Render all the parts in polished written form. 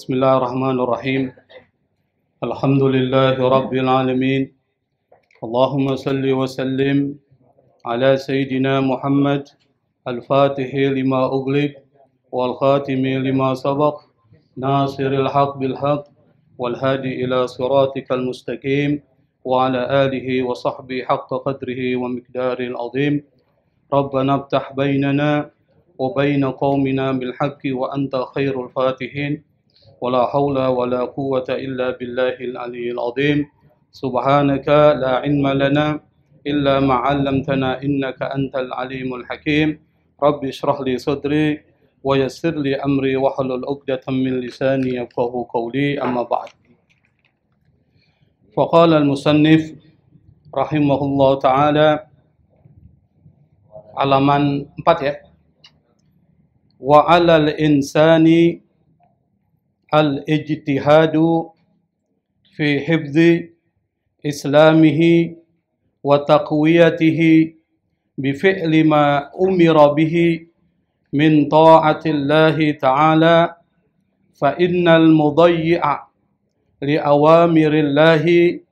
بسم الله الرحمن الرحيم الحمد لله رب العالمين اللهم صل وسلم على سيدنا محمد الفاتح لما أغلق والخاتم لما سبق ناصر الحق بالحق والهادي إلى صراطك المستقيم وعلى آله وصحبه حق قدره ومقداره العظيم ربنا افتح بيننا وبين قومنا بالحق وأنت خير الفاتحين ولا حول ولا قوة إلا بالله العلي العظيم سبحانك لا علم لنا إلا ما علمتنا إنك أنت العليم الحكيم رب اشرح لي صدري ويسر لي أمري واحلل عقدة من لساني يفقهوا قولي أما بعد فقال المصنف رحمه الله تعالى halaman 4 ya. Wa 'alal insani al-ijtihadu fi hifdzi islamihi wa taqwiyatihi bi fi'li ma umira bihi min ta'atillahi ta'ala fa innal mudayyi'a li awamirillahi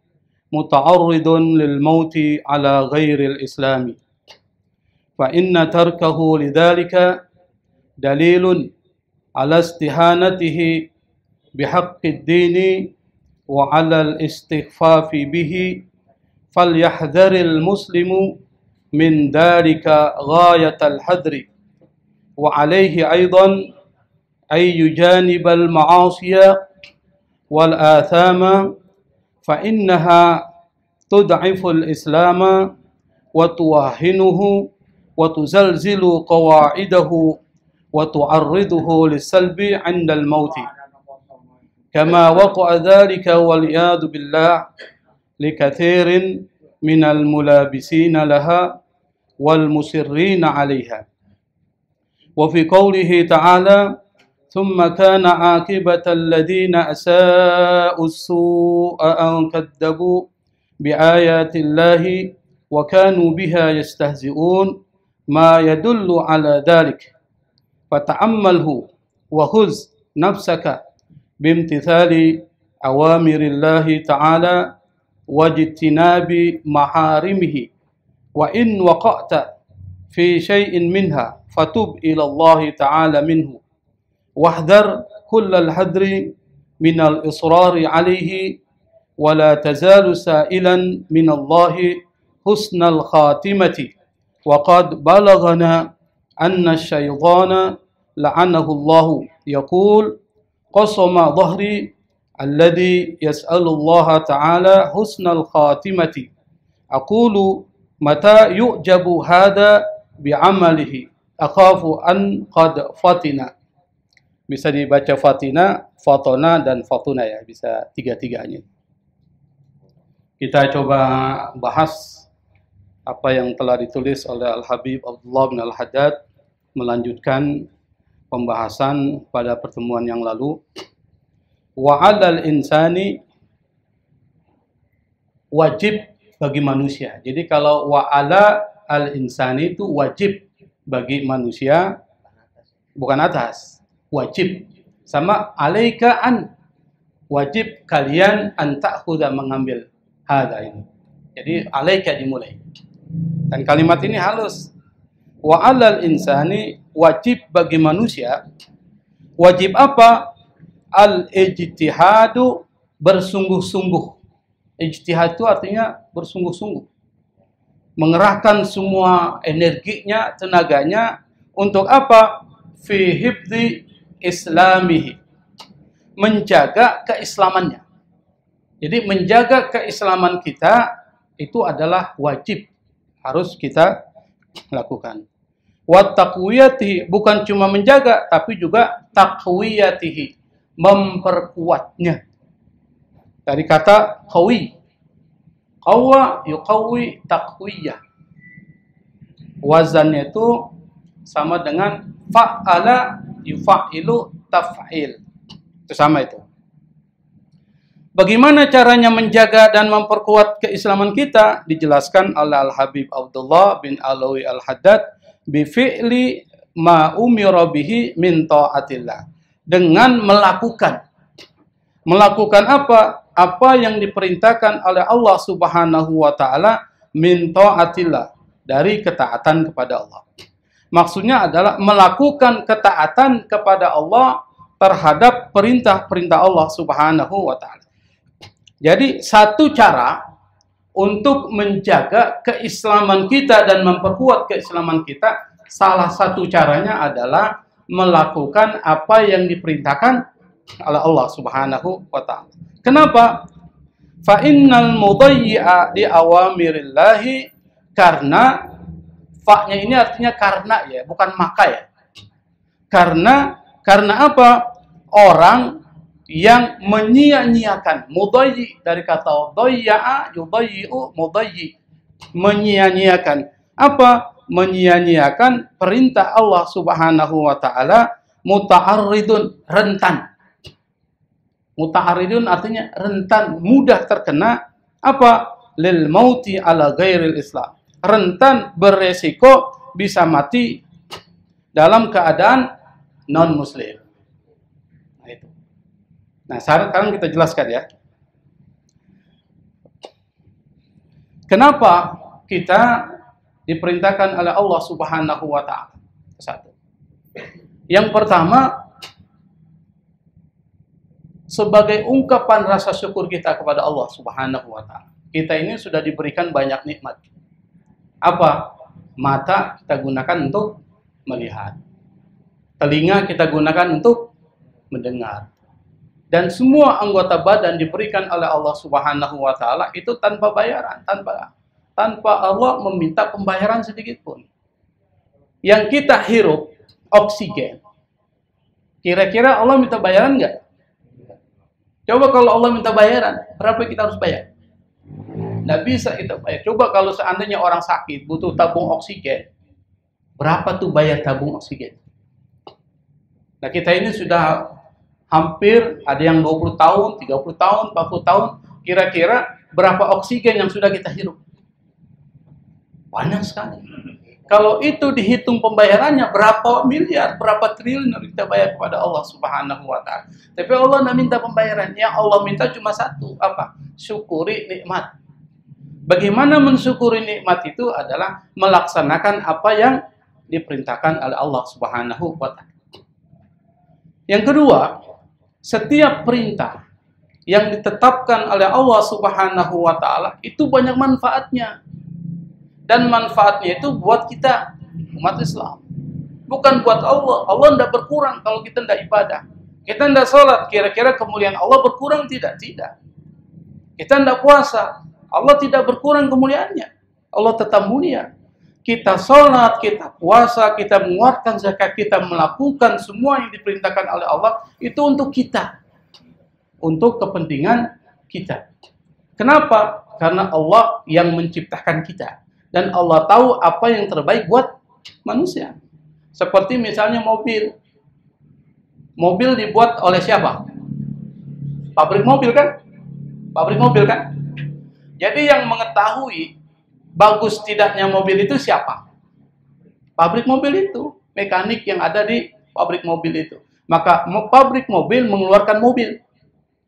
muta'arridun lil mauti ala ghairil islami fa inna tarkahu lidhalika dalilun ala istihanatihi بحق الدين وعلى الاستخفاف به فليحذر المسلم من ذلك غاية الحذر وعليه أيضا أن يجانب المعاصي والآثام فإنها تضعف الإسلام وتوهنه وتزلزل قواعده وتعرضه للسلب عند الموت كما وقع ذلك والعياذ بالله لكثير من الملابسين لها والمسرين عليها وفي قوله تعالى ثم كان عاقبة الذين أساءوا السوء أن كذبوا بآيات الله وكانوا بها يستهزئون ما يدل على ذلك فتأمله وخذ نفسك بامتثال أوامر الله تعالى واجتناب محارمه وإن وقعت في شيء منها فتب إلى الله تعالى منه واحذر كل الحذر من الإصرار عليه ولا تزال سائلا من الله حسن الخاتمة وقد بلغنا أن الشيطان لعنه الله يقول قصم ظهري الذي يسأل الله تعالى حسن الخاتمة أقول متى يؤجب هذا بعمله أخاف أن قد فتنا. Bisa dibaca fatina, fatona, dan fatuna ya, bisa tiga-tiganya. Kita coba bahas apa yang telah ditulis oleh Al-Habib Abdullah bin Al-Haddad, melanjutkan pembahasan pada pertemuan yang lalu. Wa 'alal insani, wajib bagi manusia. Jadi kalau wa 'ala al insani itu wajib bagi manusia, bukan atas, wajib. Sama alaika an, wajib kalian an ta'khudha, mengambil hada ini. Jadi alaika dimulai. Dan kalimat ini halus. Wa 'alal insani, wajib bagi manusia. Wajib apa? Al-ijtihadu, bersungguh-sungguh. Ijtihad itu artinya bersungguh-sungguh. Mengerahkan semua energinya, tenaganya untuk apa? Fi hifdzi islamihi, menjaga keislamannya. Jadi menjaga keislaman kita itu adalah wajib, harus kita lakukan. Wa taqwiyatihi, bukan cuma menjaga tapi juga taqwiyatihi, memperkuatnya. Dari kata qawi, qawwa yuqawwi, taqwiyah. Wazannya itu sama dengan fa'ala yufa'ilu taf'il. Itu sama itu. Bagaimana caranya menjaga dan memperkuat keislaman kita? Dijelaskan oleh Al-Habib Abdullah bin Alawi Al-Haddad bifi'li ma umira bihi min ta'atillah, dengan melakukan Melakukan apa? Apa yang diperintahkan oleh Allah Subhanahu wa taala min taatillah, dari ketaatan kepada Allah. Maksudnya adalah melakukan ketaatan kepada Allah terhadap perintah-perintah Allah Subhanahu wa taala. Jadi satu cara untuk menjaga keislaman kita dan memperkuat keislaman kita, salah satu caranya adalah melakukan apa yang diperintahkan oleh Allah Subhanahu wa taala. Kenapa? Fa innal mudayyi'a li awamirillahi, karena fa-nya ini artinya karena ya, bukan maka ya. Karena apa? Orang yang menyia-nyiakan, mudayyi dari kata dayya'a yudayyi'u, mudayyi, menyia-nyiakan. Apa? Menyia-nyiakan perintah Allah Subhanahu wa taala, muta'arridun, rentan. Muta'arridun artinya rentan, mudah terkena apa? Lil mauti ala ghairil Islam. Rentan, beresiko bisa mati dalam keadaan non-muslim. Nah, itu. Nah, sekarang kita jelaskan ya. Kenapa kita diperintahkan oleh Allah Subhanahu wa taala? Satu. Yang pertama, sebagai ungkapan rasa syukur kita kepada Allah Subhanahu wa taala. Kita ini sudah diberikan banyak nikmat. Apa? Mata kita gunakan untuk melihat. Telinga kita gunakan untuk mendengar. Dan semua anggota badan diberikan oleh Allah Subhanahu wa taala itu tanpa bayaran, tanpa Allah meminta pembayaran sedikit pun. Yang kita hirup oksigen. Kira-kira Allah minta bayaran enggak? Coba kalau Allah minta bayaran, berapa kita harus bayar? Nggak bisa kita bayar. Coba kalau seandainya orang sakit, butuh tabung oksigen, berapa tuh bayar tabung oksigen? Nah, kita ini sudah hampir, ada yang 20 tahun, 30 tahun, 40 tahun, kira-kira berapa oksigen yang sudah kita hirup? Banyak sekali. Kalau itu dihitung pembayarannya, berapa miliar, berapa triliun yang kita bayar kepada Allah Subhanahu wa taala. Tapi Allah tidak minta pembayaran. Yang Allah minta cuma satu, apa? Syukuri nikmat. Bagaimana mensyukuri nikmat itu adalah melaksanakan apa yang diperintahkan oleh Allah Subhanahu wa taala. Yang kedua, setiap perintah yang ditetapkan oleh Allah Subhanahu wa taala itu banyak manfaatnya. Dan manfaatnya itu buat kita, umat Islam. Bukan buat Allah. Allah tidak berkurang kalau kita tidak ibadah. Kita tidak sholat, kira-kira kemuliaan Allah berkurang? Tidak. Tidak. Kita tidak puasa, Allah tidak berkurang kemuliaannya. Allah tetap mulia. Kita sholat, kita puasa, kita mengeluarkan zakat, kita melakukan semua yang diperintahkan oleh Allah, itu untuk kita. Untuk kepentingan kita. Kenapa? Karena Allah yang menciptakan kita. Dan Allah tahu apa yang terbaik buat manusia. Seperti misalnya mobil. Mobil dibuat oleh siapa? Pabrik mobil kan? Pabrik mobil kan? Jadi yang mengetahui bagus tidaknya mobil itu siapa? Pabrik mobil itu. Mekanik yang ada di pabrik mobil itu. Maka pabrik mobil mengeluarkan mobil.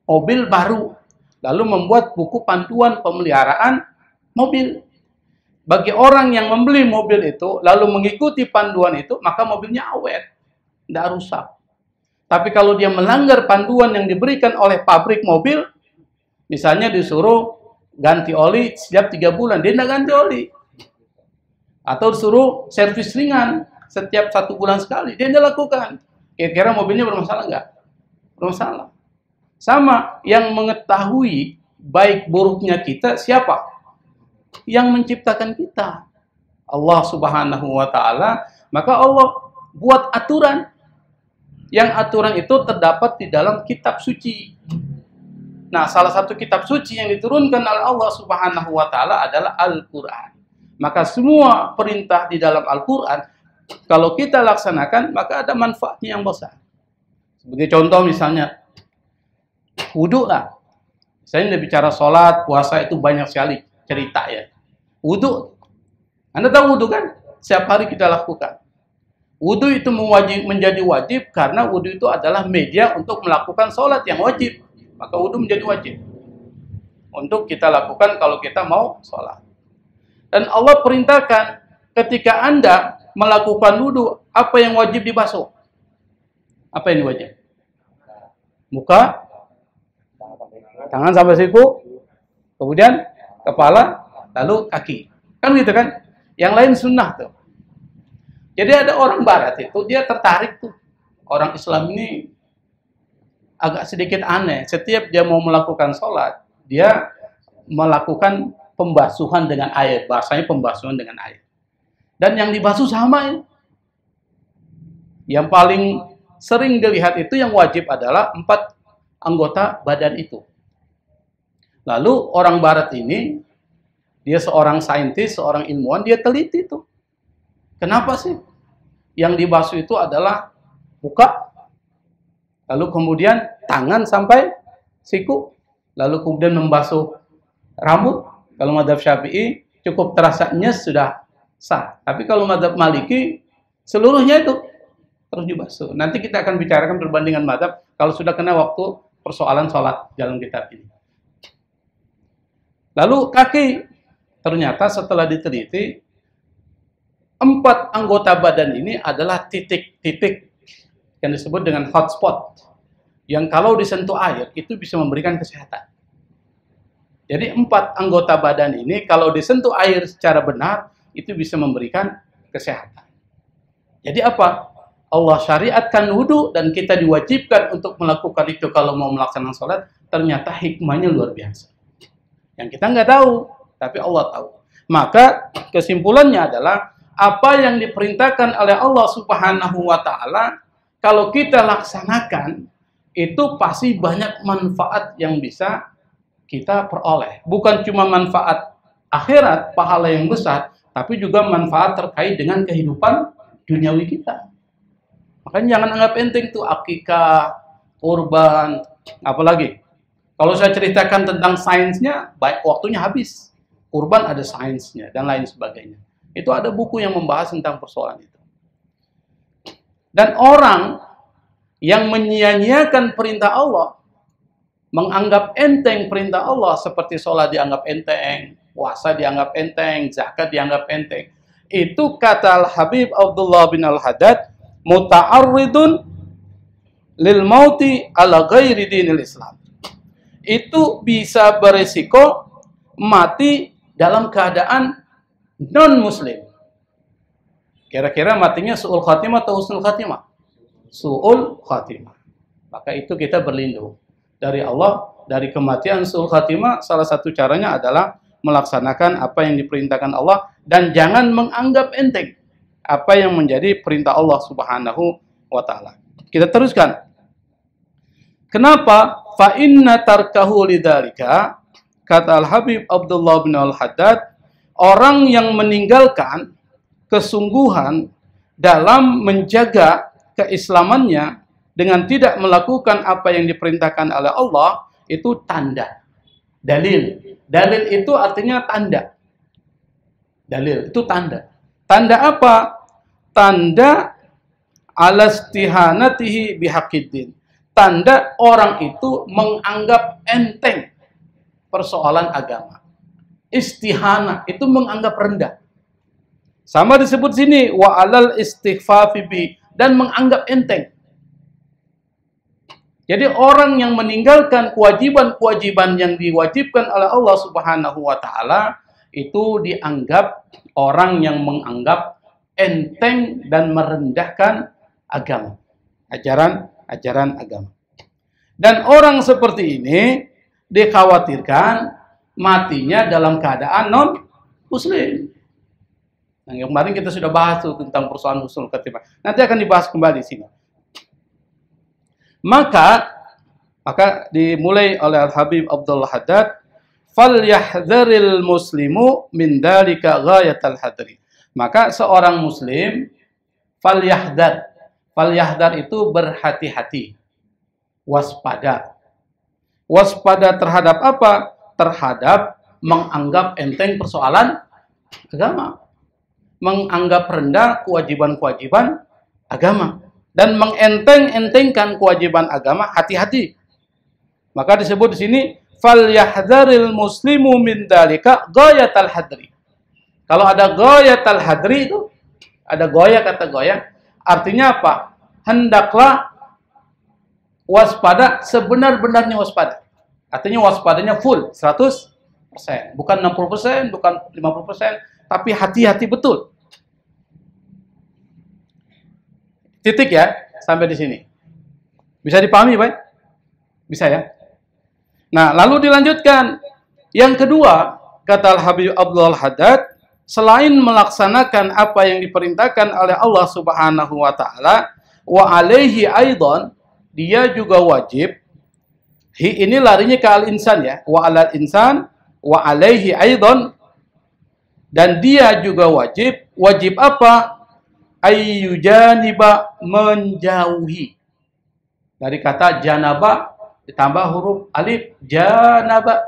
Mobil baru. Lalu membuat buku panduan pemeliharaan mobil. Bagi orang yang membeli mobil itu, lalu mengikuti panduan itu, maka mobilnya awet, tidak rusak. Tapi kalau dia melanggar panduan yang diberikan oleh pabrik mobil, misalnya disuruh ganti oli setiap 3 bulan, dia tidak ganti oli. Atau disuruh servis ringan setiap 1 bulan sekali, dia tidak lakukan. Kira-kira mobilnya bermasalah nggak? Bermasalah. Sama, yang mengetahui baik buruknya kita, siapa? Yang menciptakan kita, Allah Subhanahu wa taala. Maka Allah buat aturan. Yang aturan itu terdapat di dalam kitab suci. Nah, salah satu kitab suci yang diturunkan oleh Allah Subhanahu wa taala adalah Al-Qur'an. Maka semua perintah di dalam Al-Qur'an kalau kita laksanakan, maka ada manfaatnya yang besar. Sebagai contoh misalnya wudu lah. Saya tidak bicara sholat, puasa, itu banyak sekali cerita ya. Wudu, Anda tahu wudu kan? Setiap hari kita lakukan. Wudu itu menjadi wajib karena wudu itu adalah media untuk melakukan sholat yang wajib. Maka wudhu menjadi wajib untuk kita lakukan kalau kita mau sholat. Dan Allah perintahkan ketika Anda melakukan wudhu, apa yang wajib dibasuh? Apa yang wajib? Muka, tangan sampai siku, kemudian kepala, lalu kaki. Kan gitu kan? Yang lain sunnah tuh. Jadi ada orang barat itu, dia tertarik tuh. Orang Islam ini agak sedikit aneh. Setiap dia mau melakukan sholat, dia melakukan pembasuhan dengan air. Bahasanya pembasuhan dengan air. Dan yang dibasuh sama ya. Yang paling sering dilihat itu yang wajib adalah 4 anggota badan itu. Lalu orang barat ini, dia seorang saintis, seorang ilmuwan, dia teliti tuh. Kenapa sih? Yang dibasuh itu adalah muka, lalu kemudian tangan sampai siku, lalu kemudian membasuh rambut. Kalau mazhab Syafi'i cukup terasa nyes sudah sah. Tapi kalau mazhab Maliki seluruhnya itu terus dibasuh. Nanti kita akan bicarakan perbandingan mazhab kalau sudah kena waktu persoalan sholat dalam kitab ini. Lalu kaki, ternyata setelah diteliti 4 anggota badan ini adalah titik-titik yang disebut dengan hotspot, yang kalau disentuh air itu bisa memberikan kesehatan. Jadi 4 anggota badan ini kalau disentuh air secara benar itu bisa memberikan kesehatan. Jadi apa? Allah syariatkan wudhu dan kita diwajibkan untuk melakukan itu kalau mau melaksanakan sholat. Ternyata hikmahnya luar biasa. Yang kita nggak tahu, tapi Allah tahu. Maka kesimpulannya adalah apa yang diperintahkan oleh Allah Subhanahu wa Ta'ala, kalau kita laksanakan, itu pasti banyak manfaat yang bisa kita peroleh. Bukan cuma manfaat akhirat, pahala yang besar, tapi juga manfaat terkait dengan kehidupan duniawi kita. Makanya jangan anggap enteng tuh akikah, kurban, apalagi. Kalau saya ceritakan tentang sainsnya, baik waktunya habis. Kurban ada sainsnya dan lain sebagainya. Itu ada buku yang membahas tentang persoalan itu. Dan orang yang menyia-nyiakan perintah Allah, menganggap enteng perintah Allah, seperti sholat dianggap enteng, puasa dianggap enteng, zakat dianggap enteng. Itu kata Al-Habib Abdullah bin Al-Haddad, muta'arridun lil mauti ala ghairi dinil Islam. Itu bisa beresiko mati dalam keadaan non-muslim. Kira-kira matinya su'ul khatimah atau husnul khatimah? Su'ul khatimah. Maka itu kita berlindung dari Allah, dari kematian su'ul khatimah. Salah satu caranya adalah melaksanakan apa yang diperintahkan Allah dan jangan menganggap enteng apa yang menjadi perintah Allah Subhanahu wa Ta'ala. Kita teruskan. Kenapa? Fa inna tarkahu lidzalika, kata Al-Habib Abdullah bin Al-Haddad, orang yang meninggalkan kesungguhan dalam menjaga keislamannya dengan tidak melakukan apa yang diperintahkan oleh Allah, itu tanda. Dalil. Dalil itu artinya tanda. Dalil itu tanda. Tanda apa? Tanda alastihanatihi bihaqiddin. Tanda orang itu menganggap enteng persoalan agama. Istihana itu menganggap rendah. Sama disebut sini wa alal istighfafi bi, dan menganggap enteng. Jadi orang yang meninggalkan kewajiban-kewajiban yang diwajibkan oleh Allah Subhanahu wa Ta'ala itu dianggap orang yang menganggap enteng dan merendahkan agama, ajaran agama. Dan orang seperti ini dikhawatirkan matinya dalam keadaan non-muslim. Nah, yang kemarin kita sudah bahas tentang persoalan husnul khatimah. Nanti akan dibahas kembali di sini. Maka dimulai oleh Al-Habib Abdullah Haddad, falyahdharil muslimu min dalika ghayatal hadri. Maka seorang muslim falyahdhar. Falyahdhar itu berhati-hati, waspada. Waspada terhadap apa? Terhadap menganggap enteng persoalan agama, menganggap rendah kewajiban-kewajiban agama, dan mengenteng-entengkan kewajiban agama. Hati-hati. Maka disebut di sini falyahdharil muslimu min dzalika ghayatal hadri. Kalau ada ghayatal hadri itu ada goya, kata goya, artinya apa? Hendaklah waspada sebenar-benarnya waspada. Artinya waspadanya full 100%, bukan 60%, bukan 50%, tapi hati-hati betul. Titik ya, sampai di sini. Bisa dipahami, Pak? Bisa ya? Nah, lalu dilanjutkan. Yang kedua, kata Al-Habib Abdul Haddad, selain melaksanakan apa yang diperintahkan oleh Allah Subhanahu wa taala, wa alaihi aidan, dia juga wajib. Ini larinya ke al-insan ya, wa alal insan wa alaihi aidan, dan dia juga wajib. Wajib apa? Ayyujaniba, menjauhi. Dari kata janaba ditambah huruf alif, janaba.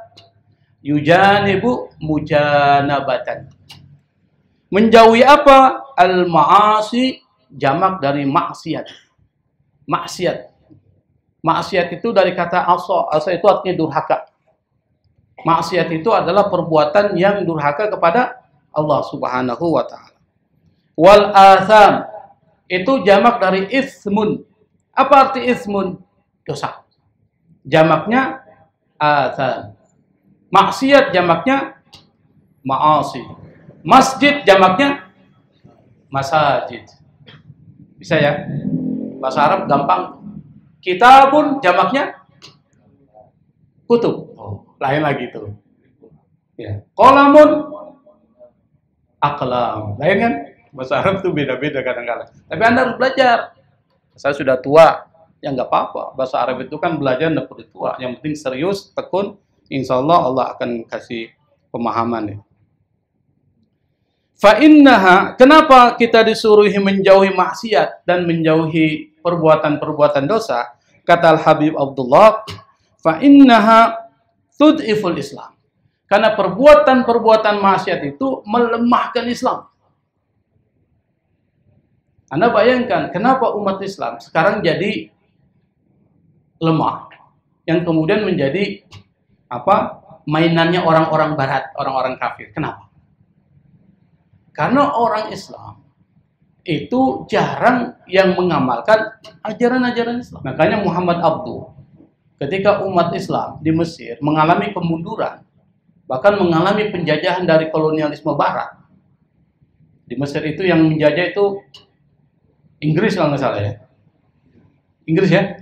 Yujanibu mujanabatan. Menjauhi apa? Al-ma'asi, jamak dari maksiat. Maksiat. Maksiat itu dari kata asa. Asa itu artinya durhaka. Maksiat itu adalah perbuatan yang durhaka kepada Allah Subhanahu wa taala. Wal atham itu jamak dari ismun. Apa arti ismun? Dosa. Jamaknya atham. Maksiat jamaknya ma'asi. Masjid jamaknya masajid. Bisa ya? Bahasa Arab gampang. Kitabun jamaknya kutub. Lain lagi itu. Ya. Qalamun aqlam. Lain kan? Bahasa Arab itu beda-beda kadang-kadang. Tapi Anda harus belajar. Saya sudah tua, ya nggak apa-apa. Bahasa Arab itu kan belajar nggak perlu tua. Yang penting serius, tekun. Insya Allah akan kasih pemahaman ya. Fa'innaha, kenapa kita disuruhi menjauhi maksiat dan menjauhi perbuatan-perbuatan dosa? Kata Al-Habib Abdullah, fa'innaha tud'iful Islam. Karena perbuatan-perbuatan maksiat itu melemahkan Islam. Anda bayangkan, kenapa umat Islam sekarang jadi lemah, yang kemudian menjadi mainannya orang-orang barat, orang-orang kafir. Kenapa? Karena orang Islam itu jarang yang mengamalkan ajaran-ajaran Islam. Makanya Muhammad Abduh, ketika umat Islam di Mesir mengalami kemunduran, bahkan mengalami penjajahan dari kolonialisme Barat. Di Mesir itu yang menjajah itu Inggris kalau nggak salah ya. Inggris ya,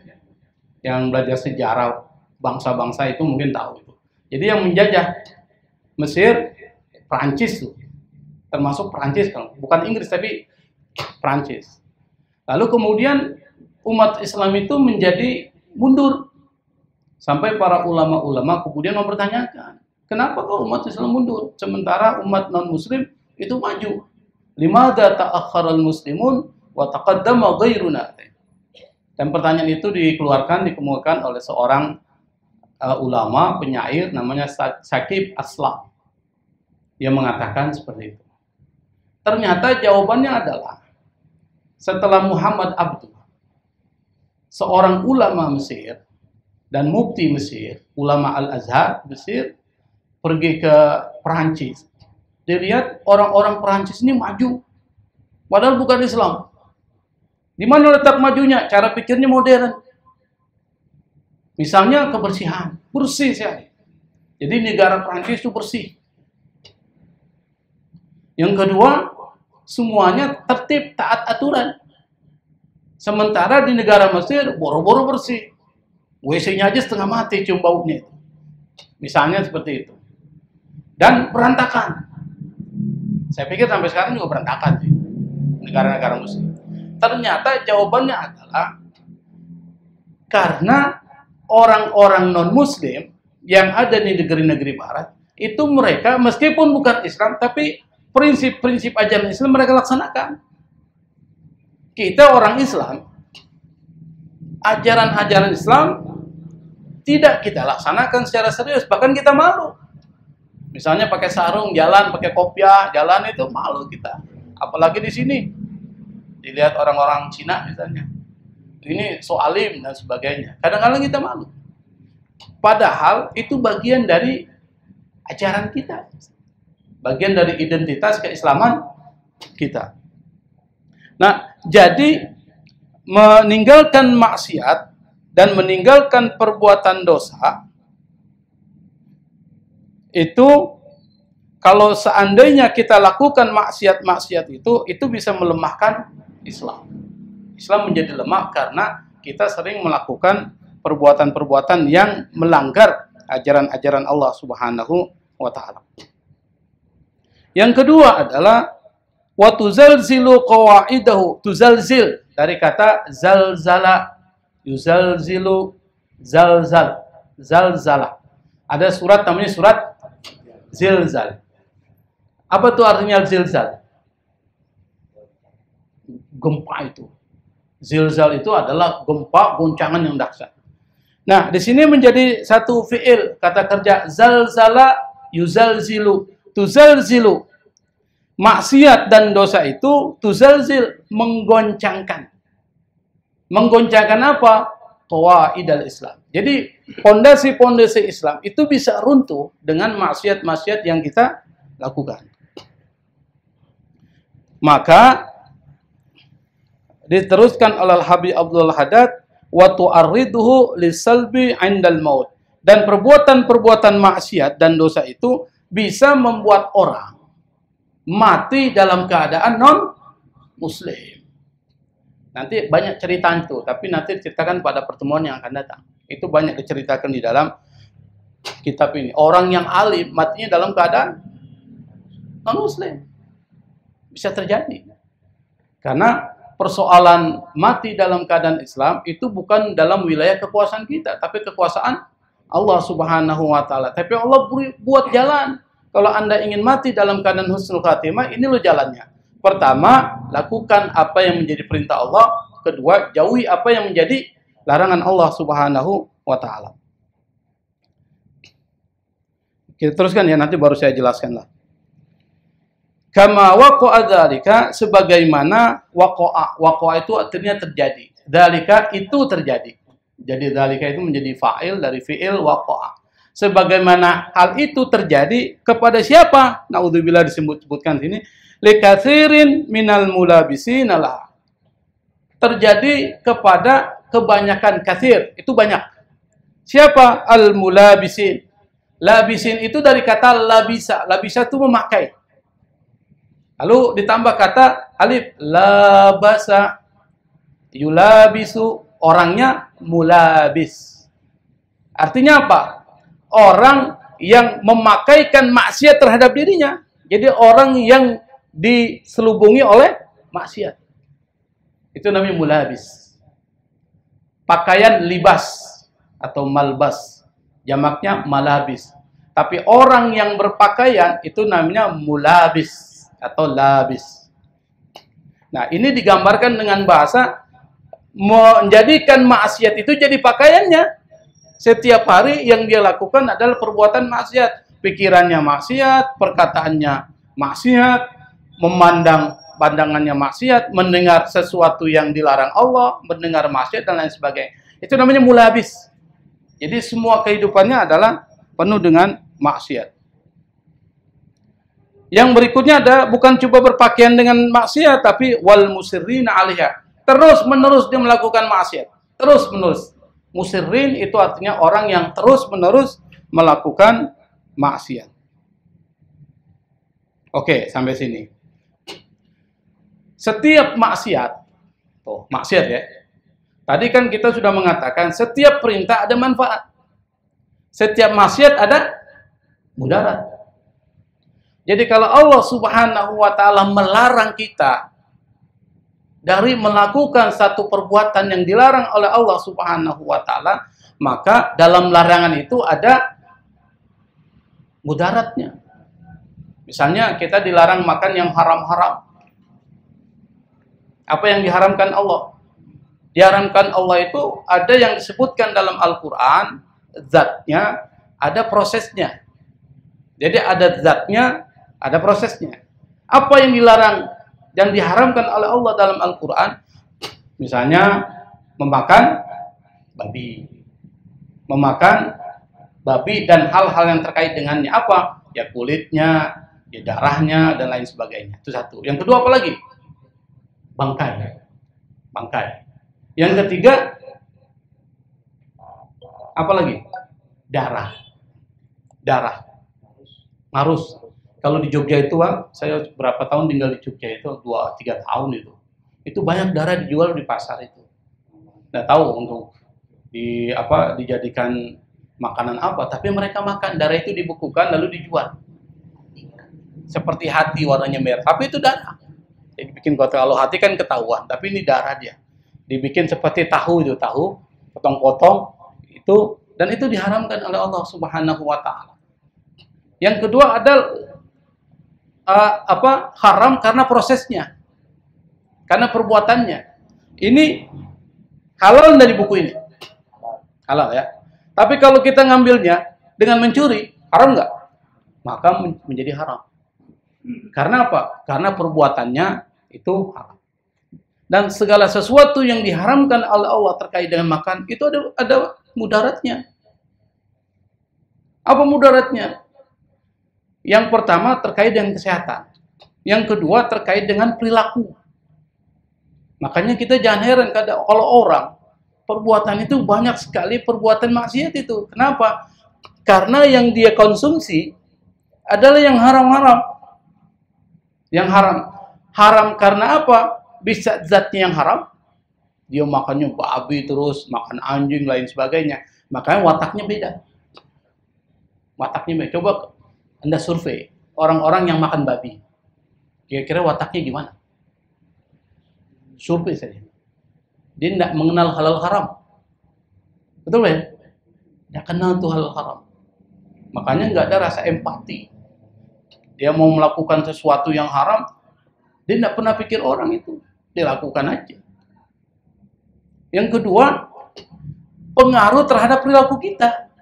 yang belajar sejarah bangsa-bangsa itu mungkin tahu itu. Jadi yang menjajah Mesir, Prancis tuh. Termasuk Prancis kan, bukan Inggris tapi Prancis. Lalu kemudian umat Islam itu menjadi mundur. Sampai para ulama-ulama kemudian mempertanyakan, kenapa kok umat Islam mundur? Sementara umat non-muslim itu maju. Limadza ta'akhkharal muslimun wa taqaddama ghairuna. Dan pertanyaan itu dikemukakan oleh seorang ulama, penyair namanya Syakib Aslam. Dia mengatakan seperti itu. Ternyata jawabannya adalah setelah Muhammad Abduh, seorang ulama Mesir dan mufti Mesir, ulama Al-Azhar Mesir, pergi ke Perancis. Dilihat orang-orang Perancis ini maju, padahal bukan Islam. Di mana letak majunya? Cara pikirnya modern. Misalnya kebersihan, bersih sekali. Jadi negara Perancis itu bersih. Yang kedua, semuanya tertib, taat aturan. Sementara di negara Mesir, boro-boro bersih. WC-nya aja setengah mati cium baunya. Misalnya seperti itu. Dan berantakan. Saya pikir sampai sekarang juga berantakan sih. Negara-negara Muslim. Ternyata jawabannya adalah karena orang-orang non-Muslim yang ada di negeri-negeri Barat, itu mereka meskipun bukan Islam, tapi prinsip-prinsip ajaran Islam mereka laksanakan. Kita orang Islam, ajaran-ajaran Islam tidak kita laksanakan secara serius, bahkan kita malu. Misalnya pakai sarung, jalan, pakai kopiah, jalan itu malu kita. Apalagi di sini, dilihat orang-orang Cina misalnya, ini so alim dan sebagainya. Kadang-kadang kita malu. Padahal itu bagian dari ajaran kita. Bagian dari identitas keislaman kita. Nah, jadi meninggalkan maksiat dan meninggalkan perbuatan dosa itu, kalau seandainya kita lakukan maksiat-maksiat itu bisa melemahkan Islam. Islam menjadi lemah karena kita sering melakukan perbuatan-perbuatan yang melanggar ajaran-ajaran Allah Subhanahu wa ta'ala. Yang kedua adalah wa tuzalzilu qawaidahu. Tuzalzil dari kata zalzala, yuzalzilu, zalzal, zalzala. Ada surat namanya surat Zilzal. Apa tuh artinya zilzal? Gempa itu. Zilzal itu adalah gempa, goncangan yang dahsyat. Nah, di sini menjadi satu fiil, kata kerja zalzala yuzalzilu, tuzalzilu. Maksiat dan dosa itu tuzalzil, menggoncangkan. Menggoncangkan apa? Qawaidal Islam. Jadi pondasi-pondasi Islam itu bisa runtuh dengan maksiat-maksiat yang kita lakukan. Maka diteruskan oleh Habib Abdul Haddad, wa tu'arriduhu lisalbi 'indal maut. Dan perbuatan-perbuatan maksiat dan dosa itu bisa membuat orang mati dalam keadaan non-muslim. Nanti banyak cerita itu, tapi nanti diceritakan pada pertemuan yang akan datang. Itu banyak diceritakan di dalam kitab ini. Orang yang alim matinya dalam keadaan non-muslim. Bisa terjadi. Karena persoalan mati dalam keadaan Islam itu bukan dalam wilayah kekuasaan kita, tapi kekuasaan Allah Subhanahu wa ta'ala. Tapi Allah buat jalan. Kalau Anda ingin mati dalam keadaan husnul khatimah, ini loh jalannya. Pertama, lakukan apa yang menjadi perintah Allah. Kedua, jauhi apa yang menjadi larangan Allah Subhanahu wa ta'ala. Kita teruskan ya, nanti baru saya jelaskan lah. Kama waqa'a dzalika, sebagaimana waqa'a itu artinya terjadi. Dzalika itu terjadi. Jadi dzalika itu menjadi fa'il dari fi'il waqa'a. Sebagaimana hal itu terjadi kepada siapa? Naudzubillah disebutkan sini. Likatsirin minal mulabisina lah. Terjadi kepada kebanyakan katsir, itu banyak. Siapa? Al-mulabisin. Labisin itu dari kata labisa. Labisa itu memakai. Lalu ditambah kata alif, labasa, yulabisu, orangnya mulabis. Artinya apa? Orang yang memakaikan maksiat terhadap dirinya. Jadi orang yang diselubungi oleh maksiat. Itu namanya mulabis. Pakaian libas atau malbas. Jamaknya malabis. Tapi orang yang berpakaian itu namanya mulabis atau labis. Nah, ini digambarkan dengan bahasa menjadikan maksiat itu jadi pakaiannya. Setiap hari yang dia lakukan adalah perbuatan maksiat. Pikirannya maksiat, perkataannya maksiat, memandang pandangannya maksiat, mendengar sesuatu yang dilarang Allah, mendengar maksiat dan lain sebagainya. Itu namanya mulabis. Jadi semua kehidupannya adalah penuh dengan maksiat. Yang berikutnya ada bukan coba berpakaian dengan maksiat, tapi wal musirrina 'alaiha. Terus menerus dia melakukan maksiat. Terus menerus. Musirrin itu artinya orang yang terus menerus melakukan maksiat. Oke, sampai sini. Setiap maksiat, maksiat ya. Tadi kan kita sudah mengatakan setiap perintah ada manfaat. Setiap maksiat ada mudarat. Jadi kalau Allah Subhanahu wa ta'ala melarang kita dari melakukan satu perbuatan yang dilarang oleh Allah Subhanahu wa ta'ala, maka dalam larangan itu ada mudaratnya. Misalnya kita dilarang makan yang haram-haram. Apa yang diharamkan Allah? Diharamkan Allah itu ada yang disebutkan dalam Al-Quran, zatnya, ada prosesnya. Jadi ada zatnya, ada prosesnya. Apa yang dilarang dan diharamkan oleh Allah dalam Al-Quran, misalnya memakan babi, memakan babi dan hal-hal yang terkait dengannya. Apa? Ya kulitnya, ya darahnya, dan lain sebagainya. Itu satu. Yang kedua apa lagi? Bangkai. Bangkai. Yang ketiga, apa lagi? Darah. Darah. Marus. Kalau di Jogja itu, Bang, saya berapa tahun tinggal di Jogja itu, 2-3 tahun itu. Itu banyak darah dijual di pasar itu. Nggak tahu untuk dijadikan makanan apa, tapi mereka makan. Darah itu dibekukan lalu dijual. Seperti hati warnanya merah, tapi itu darah. Jadi bikin kotor. Kalau hati kan ketahuan, tapi ini darah dia. Dibikin seperti tahu itu, tahu potong-potong itu, dan itu diharamkan oleh Allah Subhanahu wa taala. Yang kedua adalah haram karena prosesnya. Karena perbuatannya. Ini halal dari buku ini. Halal ya. Tapi kalau kita ngambilnya dengan mencuri, haram nggak? Maka menjadi haram. Karena apa? Karena perbuatannya itu haram. Dan segala sesuatu yang diharamkan oleh Allah terkait dengan makan, itu ada mudaratnya. Apa mudaratnya? Yang pertama terkait dengan kesehatan. Yang kedua terkait dengan perilaku. Makanya kita jangan heran kalau orang perbuatan itu banyak sekali perbuatan maksiat itu. Kenapa? Karena yang dia konsumsi adalah yang haram-haram. Yang haram. Haram karena apa? Bisa zatnya yang haram. Dia makannya babi terus, makan anjing, lain sebagainya. Makanya wataknya beda. Wataknya beda. Coba Anda survei orang-orang yang makan babi. Kira-kira wataknya gimana? Survei saja. Dia tidak mengenal halal haram. Betul ya? Tidak kenal tuh halal haram. Makanya nggak ada rasa empati. Dia mau melakukan sesuatu yang haram, dia tidak pernah pikir orang itu. Dia lakukan aja. Yang kedua, pengaruh terhadap perilaku kita.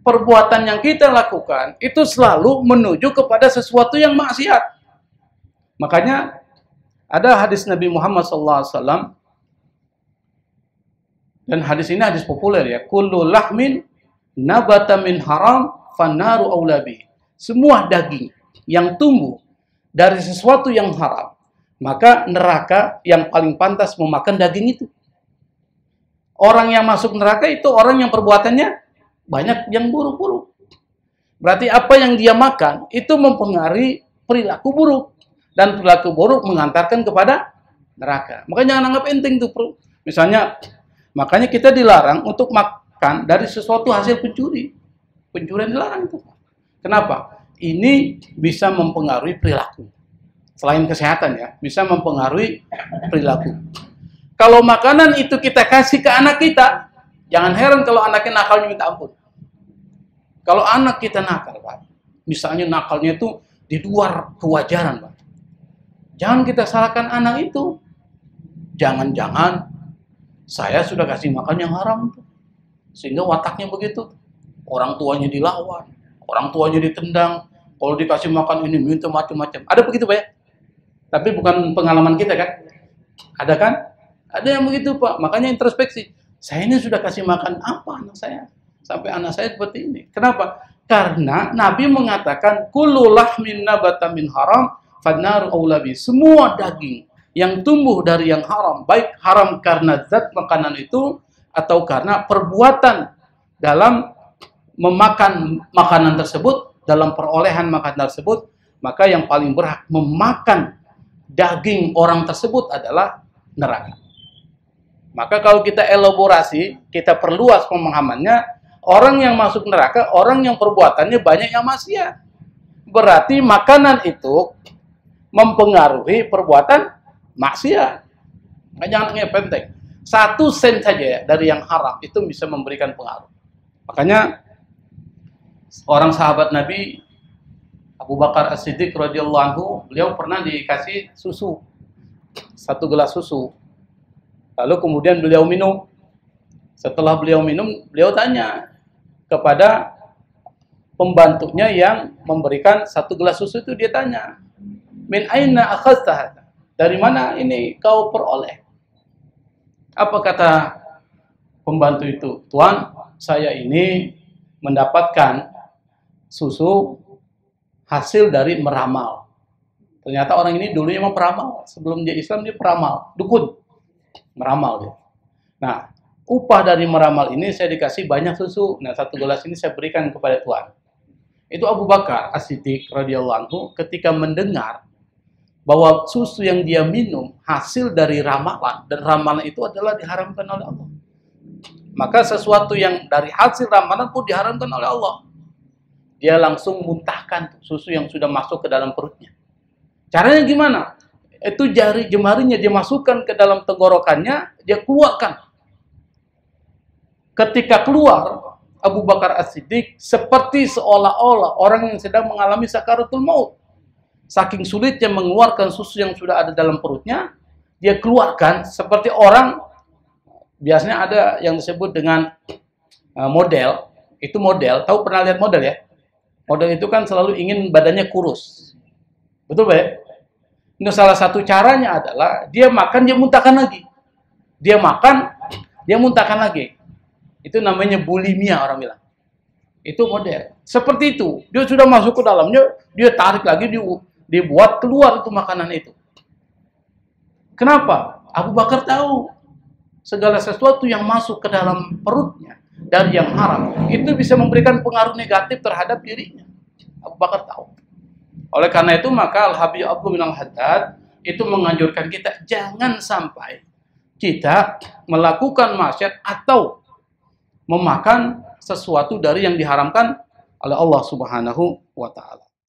Perbuatan yang kita lakukan itu selalu menuju kepada sesuatu yang maksiat. Makanya ada hadis Nabi Muhammad SAW, dan hadis ini hadis populer ya. Kullu lahmin nabata min haram fannaru aulabi. Semua daging yang tumbuh dari sesuatu yang haram, maka neraka yang paling pantas memakan daging itu. Orang yang masuk neraka itu orang yang perbuatannya banyak yang buruk-buruk. Berarti apa yang dia makan itu mempengaruhi perilaku buruk. Dan perilaku buruk mengantarkan kepada neraka. Makanya jangan anggap enteng tuh. Misalnya, makanya kita dilarang untuk makan dari sesuatu hasil pencuri. Pencurian dilarang itu. Kenapa? Ini bisa mempengaruhi perilaku. Selain kesehatan ya, bisa mempengaruhi perilaku. Kalau makanan itu kita kasih ke anak kita, jangan heran kalau anaknya nakalnya minta ampun. Kalau anak kita nakal, Pak, misalnya nakalnya itu di luar kewajaran, Pak. Jangan kita salahkan anak itu. Jangan-jangan saya sudah kasih makan yang haram, sehingga wataknya begitu. Orang tuanya dilawan, orang tuanya ditendang. Kalau dikasih makan ini minta macam-macam. Ada begitu, Pak ya? Tapi bukan pengalaman kita kan? Ada kan? Ada yang begitu, Pak. Makanya introspeksi. Saya ini sudah kasih makan apa anak saya? Sampai anak saya seperti ini. Kenapa? Karena Nabi mengatakan kullu lahmin nabata min haram fannaru aulabi. Semua daging yang tumbuh dari yang haram, baik haram karena zat makanan itu atau karena perbuatan dalam memakan makanan tersebut, dalam perolehan makanan tersebut, maka yang paling berhak memakan daging orang tersebut adalah neraka. Maka kalau kita elaborasi, kita perluas pemahamannya, orang yang masuk neraka, orang yang perbuatannya banyak yang maksiat. Berarti makanan itu mempengaruhi perbuatan maksiat. Nah, jangan ngepenteng. 1 sen saja ya, dari yang haram itu bisa memberikan pengaruh. Makanya orang sahabat Nabi Abu Bakar As-Siddiq radhiyallahu anhu, beliau pernah dikasih susu. 1 gelas susu. Lalu kemudian beliau minum. Setelah beliau minum, beliau tanya kepada pembantunya yang memberikan 1 gelas susu itu, dia tanya, "Min aina akhadta? Dari mana ini kau peroleh?" Apa kata pembantu itu? "Tuan, saya ini mendapatkan susu hasil dari meramal. Ternyata orang ini dulunya memang peramal. Sebelum dia Islam dia peramal, dukun. Meramal dia. Nah, upah dari meramal ini saya dikasih banyak susu. Nah, 1 gelas ini saya berikan kepada Tuhan. Itu Abu Bakar As-Siddiq radhiyallahu anhu ketika mendengar bahwa susu yang dia minum hasil dari ramalan, dan ramalan itu adalah diharamkan oleh Allah. Maka sesuatu yang dari hasil ramalan pun diharamkan oleh Allah. Dia langsung muntahkan susu yang sudah masuk ke dalam perutnya. Caranya gimana? Itu jari jemarinya dia masukkan ke dalam tenggorokannya, dia keluarkan. Ketika keluar, Abu Bakar As-Siddiq seperti seolah-olah orang yang sedang mengalami sakaratul maut. Saking sulitnya mengeluarkan susu yang sudah ada dalam perutnya, dia keluarkan seperti orang, biasanya ada yang disebut dengan model. Itu model, tahu pernah lihat model ya? Model itu kan selalu ingin badannya kurus. Betul Pak? Ini salah satu caranya adalah dia makan, dia muntahkan lagi. Dia makan, dia muntahkan lagi. Itu namanya bulimia orang bilang. Itu model. Seperti itu. Dia sudah masuk ke dalamnya, dia tarik lagi, dibuat keluar itu makanan itu. Kenapa? Abu Bakar tahu segala sesuatu yang masuk ke dalam perutnya dari yang haram itu bisa memberikan pengaruh negatif terhadap dirinya. Abu Bakar tahu. Oleh karena itu maka Al-Habib Abdul bin Al-Haddad itu menganjurkan kita jangan sampai kita melakukan maksiat atau memakan sesuatu dari yang diharamkan oleh Allah Subhanahu wa taala.